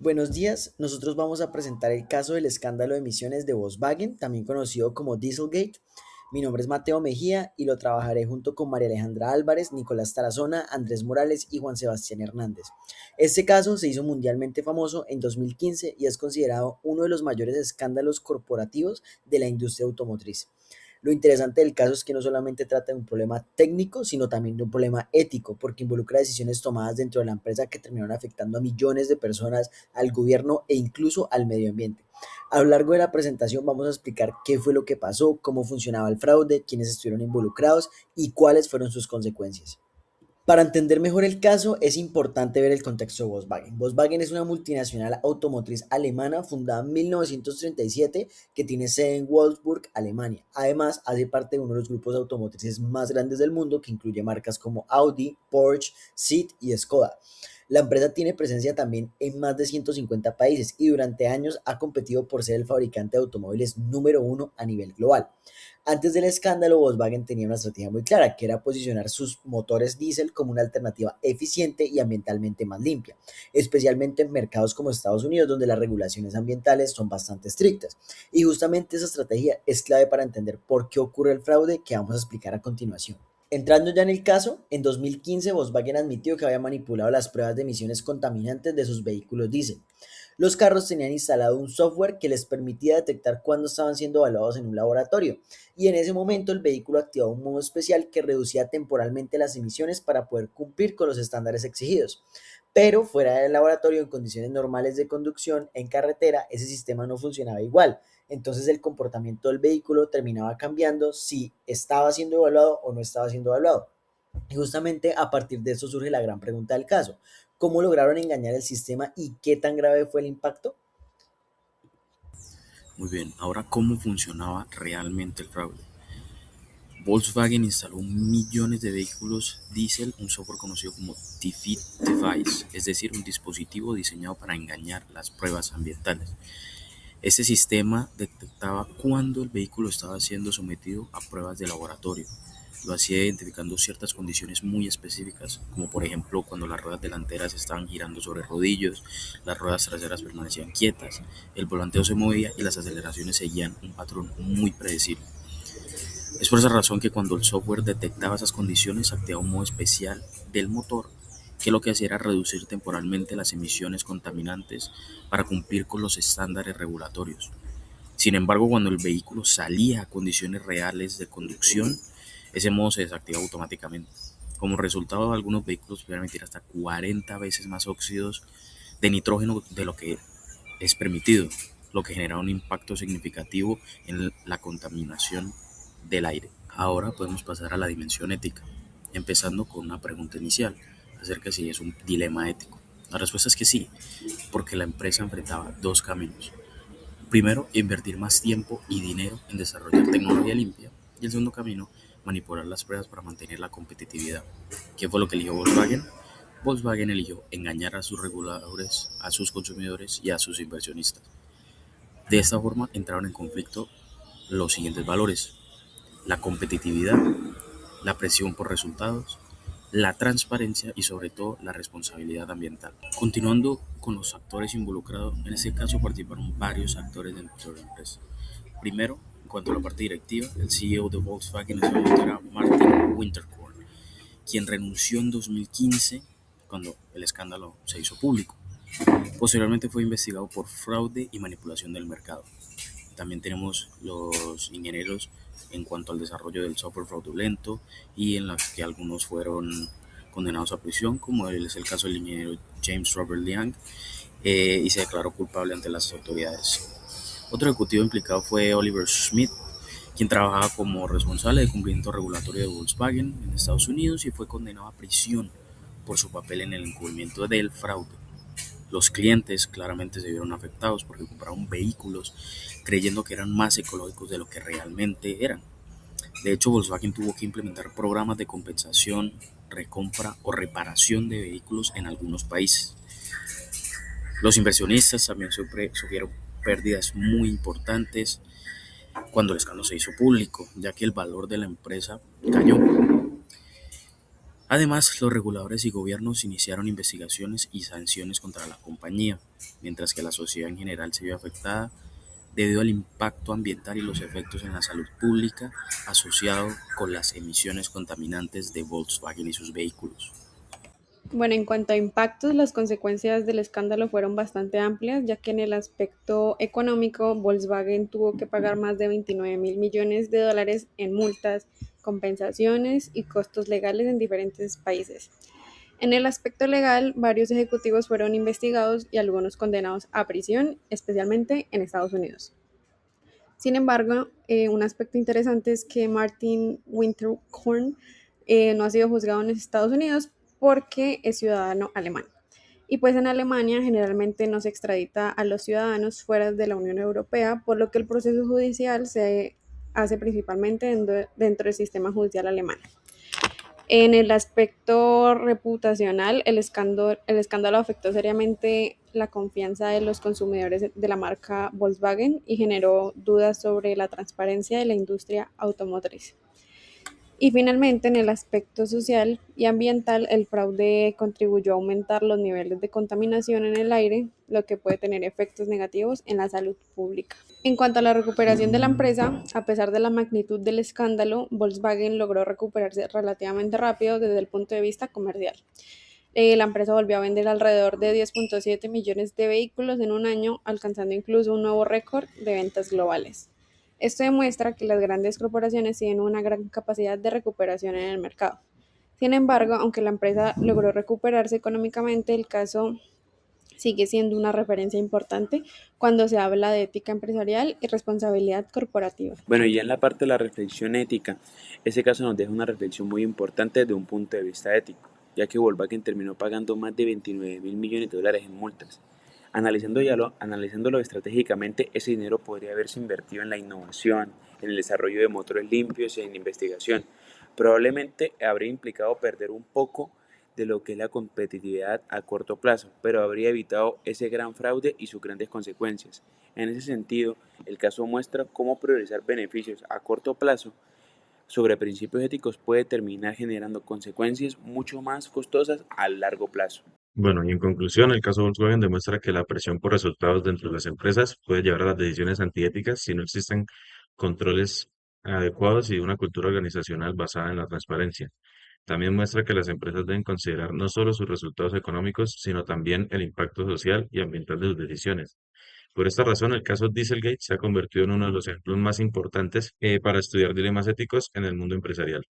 Buenos días, nosotros vamos a presentar el caso del escándalo de emisiones de Volkswagen, también conocido como Dieselgate. Mi nombre es Mateo Mejía y lo trabajaré junto con María Alejandra Álvarez, Nicolás Tarazona, Andrés Morales y Juan Sebastián Hernández. Este caso se hizo mundialmente famoso en 2015 y es considerado uno de los mayores escándalos corporativos de la industria automotriz. Lo interesante del caso es que no solamente trata de un problema técnico, sino también de un problema ético, porque involucra decisiones tomadas dentro de la empresa que terminaron afectando a millones de personas, al gobierno e incluso al medio ambiente. A lo largo de la presentación vamos a explicar qué fue lo que pasó, cómo funcionaba el fraude, quiénes estuvieron involucrados y cuáles fueron sus consecuencias. Para entender mejor el caso, es importante ver el contexto de Volkswagen. Volkswagen es una multinacional automotriz alemana fundada en 1937 que tiene sede en Wolfsburg, Alemania. Además, hace parte de uno de los grupos automotrices más grandes del mundo que incluye marcas como Audi, Porsche, Seat y Skoda. La empresa tiene presencia también en más de 150 países y durante años ha competido por ser el fabricante de automóviles número uno a nivel global. Antes del escándalo, Volkswagen tenía una estrategia muy clara, que era posicionar sus motores diésel como una alternativa eficiente y ambientalmente más limpia, especialmente en mercados como Estados Unidos, donde las regulaciones ambientales son bastante estrictas. Y justamente esa estrategia es clave para entender por qué ocurre el fraude que vamos a explicar a continuación. Entrando ya en el caso, en 2015 Volkswagen admitió que había manipulado las pruebas de emisiones contaminantes de sus vehículos diésel. Los carros tenían instalado un software que les permitía detectar cuándo estaban siendo evaluados en un laboratorio, y en ese momento el vehículo activaba un modo especial que reducía temporalmente las emisiones para poder cumplir con los estándares exigidos. Pero fuera del laboratorio, en condiciones normales de conducción en carretera, ese sistema no funcionaba igual. Entonces el comportamiento del vehículo terminaba cambiando si estaba siendo evaluado o no estaba siendo evaluado. Y justamente a partir de eso surge la gran pregunta del caso. ¿Cómo lograron engañar el sistema y qué tan grave fue el impacto? Muy bien, ahora cómo funcionaba realmente el fraude. Volkswagen instaló millones de vehículos diésel un software conocido como Defeat Device, es decir, un dispositivo diseñado para engañar las pruebas ambientales. Este sistema detectaba cuándo el vehículo estaba siendo sometido a pruebas de laboratorio. Lo hacía identificando ciertas condiciones muy específicas, como por ejemplo cuando las ruedas delanteras estaban girando sobre rodillos, las ruedas traseras permanecían quietas, el volanteo se movía y las aceleraciones seguían un patrón muy predecible. Es por esa razón que cuando el software detectaba esas condiciones activaba un modo especial del motor que lo que hacía era reducir temporalmente las emisiones contaminantes para cumplir con los estándares regulatorios. Sin embargo, cuando el vehículo salía a condiciones reales de conducción, ese modo se desactiva automáticamente. Como resultado, algunos vehículos pueden emitir hasta 40 veces más óxidos de nitrógeno de lo que es permitido, lo que genera un impacto significativo en la contaminación del aire. Ahora podemos pasar a la dimensión ética, empezando con una pregunta inicial acerca de si es un dilema ético. La respuesta es que sí, porque la empresa enfrentaba dos caminos. Primero, invertir más tiempo y dinero en desarrollar tecnología limpia. Y el segundo camino, manipular las pruebas para mantener la competitividad. ¿Qué fue lo que eligió Volkswagen? Volkswagen eligió engañar a sus reguladores, a sus consumidores y a sus inversionistas. De esta forma entraron en conflicto los siguientes valores: la competitividad, la presión por resultados, la transparencia y sobre todo la responsabilidad ambiental. Continuando con los actores involucrados, en este caso participaron varios actores dentro de la empresa. Primero, en cuanto a la parte directiva, el CEO de Volkswagen en ese momento era Martin Winterkorn, quien renunció en 2015 cuando el escándalo se hizo público. Posteriormente fue investigado por fraude y manipulación del mercado. También tenemos los ingenieros en cuanto al desarrollo del software fraudulento y en los que algunos fueron condenados a prisión, como es el caso del ingeniero James Robert Liang, y se declaró culpable ante las autoridades. Otro ejecutivo implicado fue Oliver Schmidt, quien trabajaba como responsable de cumplimiento regulatorio de Volkswagen en Estados Unidos y fue condenado a prisión por su papel en el encubrimiento del fraude. Los clientes claramente se vieron afectados porque compraron vehículos creyendo que eran más ecológicos de lo que realmente eran. De hecho, Volkswagen tuvo que implementar programas de compensación, recompra o reparación de vehículos en algunos países. Los inversionistas también sufrieron pérdidas muy importantes cuando el escándalo se hizo público, ya que el valor de la empresa cayó. Además, los reguladores y gobiernos iniciaron investigaciones y sanciones contra la compañía, mientras que la sociedad en general se vio afectada debido al impacto ambiental y los efectos en la salud pública asociado con las emisiones contaminantes de Volkswagen y sus vehículos. Bueno, en cuanto a impactos, las consecuencias del escándalo fueron bastante amplias, ya que en el aspecto económico, Volkswagen tuvo que pagar más de 29.000 millones de dólares en multas, compensaciones y costos legales en diferentes países. En el aspecto legal, varios ejecutivos fueron investigados y algunos condenados a prisión, especialmente en Estados Unidos. Sin embargo, un aspecto interesante es que Martin Winterkorn no ha sido juzgado en Estados Unidos porque es ciudadano alemán. Y pues en Alemania generalmente no se extradita a los ciudadanos fuera de la Unión Europea, por lo que el proceso judicial se hace principalmente dentro del sistema judicial alemán. En el aspecto reputacional, el escándalo afectó seriamente la confianza de los consumidores de la marca Volkswagen y generó dudas sobre la transparencia de la industria automotriz. Y finalmente, en el aspecto social y ambiental, el fraude contribuyó a aumentar los niveles de contaminación en el aire, lo que puede tener efectos negativos en la salud pública. En cuanto a la recuperación de la empresa, a pesar de la magnitud del escándalo, Volkswagen logró recuperarse relativamente rápido desde el punto de vista comercial. La empresa volvió a vender alrededor de 10.7 millones de vehículos en un año, alcanzando incluso un nuevo récord de ventas globales. Esto demuestra que las grandes corporaciones tienen una gran capacidad de recuperación en el mercado. Sin embargo, aunque la empresa logró recuperarse económicamente, el caso sigue siendo una referencia importante cuando se habla de ética empresarial y responsabilidad corporativa. Bueno, y ya en la parte de la reflexión ética, ese caso nos deja una reflexión muy importante desde un punto de vista ético, ya que Volkswagen terminó pagando más de 29.000 millones de dólares en multas. Analizándolo estratégicamente, ese dinero podría haberse invertido en la innovación, en el desarrollo de motores limpios y en investigación. Probablemente habría implicado perder un poco de lo que es la competitividad a corto plazo, pero habría evitado ese gran fraude y sus grandes consecuencias. En ese sentido, el caso muestra cómo priorizar beneficios a corto plazo sobre principios éticos puede terminar generando consecuencias mucho más costosas a largo plazo. Bueno, y en conclusión, el caso Volkswagen demuestra que la presión por resultados dentro de las empresas puede llevar a las decisiones antiéticas si no existen controles adecuados y una cultura organizacional basada en la transparencia. También muestra que las empresas deben considerar no solo sus resultados económicos, sino también el impacto social y ambiental de sus decisiones. Por esta razón, el caso Dieselgate se ha convertido en uno de los ejemplos más importantes para estudiar dilemas éticos en el mundo empresarial.